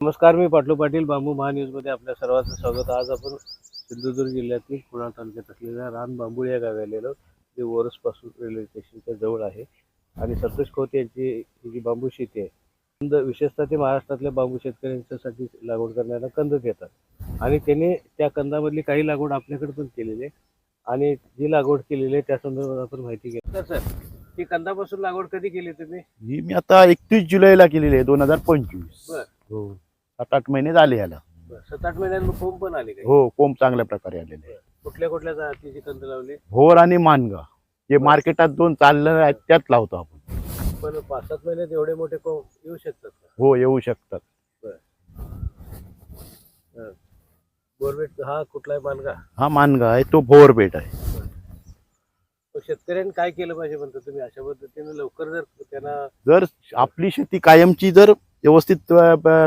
नमस्कार, मी पाटलू पाटील बांबू महान्यूजमध्ये आपल्या सर्वांचं स्वागत. आज आपण सिंधुदुर्ग जिल्ह्यातील कुडाळ तालुक्यात असलेल्या रान बांबुळ या गावी आलेलो, जे ओरसपासून रेल्वे स्टेशनच्या जवळ आहे. आणि संतोष खोत यांची ही जी बांबू शेती आहे, कंद विशेषतः ते महाराष्ट्रातल्या बांबू शेतकऱ्यांच्यासाठी लागवड करण्याला कंद देतात. आणि त्याने त्या कंदामधली काही लागवड आपल्याकडे पण केलेली आहे. आणि जी लागवड केलेली आहे त्या संदर्भात आपण माहिती घेऊ. तर सर, ही कंदापासून लागवड कधी केली तुम्ही? ही मी आता 31 जुलैला केलेली आहे 2025. बरं. हो, 7-8 महिने झाले याला. 7-8 महिन्यांनी कोंब पण आले का? हो, कोंब चांगल्या प्रकारे आलेले आहे. कुठल्या कुठल्या जातीची कंद लावली? भोर आणि मानगा जे मार्केटात दोन चाललं आहेत त्यात लावतो आपण. पण 5-7 महिन्यात एवढे मोठे कोंब येऊ शकतात का? हो, येऊ शकतात. बोरबेट हा कुठला आहे? मानगा. हा मानगा आहे, तो भोर बेट आहे. शेतकऱ्यांनी काय केलं पाहिजे म्हणतो तुम्ही अशा पद्धतीने? लवकर जर त्यांना जर आपली शेती कायमची जर व्यवस्थित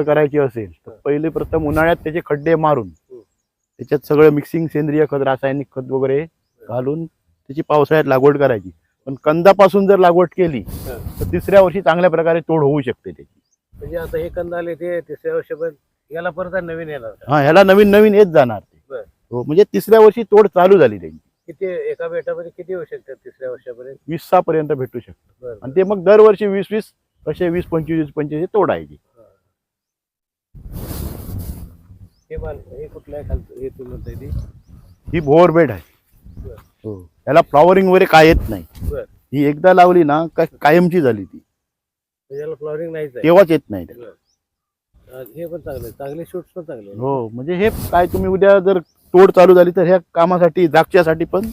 करायची असेल तर पहिले प्रथम उन्हाळ्यात त्याचे खड्डे मारून त्याच्यात सगळं मिक्सिंग सेंद्रिय खत, रासायनिक खत वगैरे घालून त्याची पावसाळ्यात लागवड करायची. पण कंदापासून जर लागवड केली तर तिसऱ्या वर्षी चांगल्या प्रकारे तोड होऊ शकते त्याची. म्हणजे आता हे कंद आले ते तिसऱ्या वर्षापर्यंत याला परत नवीन येणार का? हा, ह्याला नवीन नवीन येत जाणार ते. हो, म्हणजे तिसऱ्या वर्षी तोड चालू झाली त्यांची. किती एका बेटामध्ये किती येऊ शकतात तिसऱ्या वर्षापर्यंत? 20 पर्यंत भेटू शकतो. आणि ते मग दरवर्षी 20-20 असे 20-25 तोडायची. हे कुठलं आहे खालचं? हे तुम्ही म्हणताय ती ही भोर बेड आहे. हो, याला फ्लॉवरिंग वगैरे काय येत नाही. ही एकदा लावली ना कायमची झाली ती. याला फ्लॉवरिंग नाहीच आहे, तेव्हाच येत नाही त्याला. हे पण चांगले शूट्स पण चांगले. हो, म्हणजे हे काय तुम्ही उद्या जर तोड चालू झाली तर ह्या कामासाठी द्राक्षासाठी पण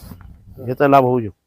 ह्याचा लाभ होऊ शकतो.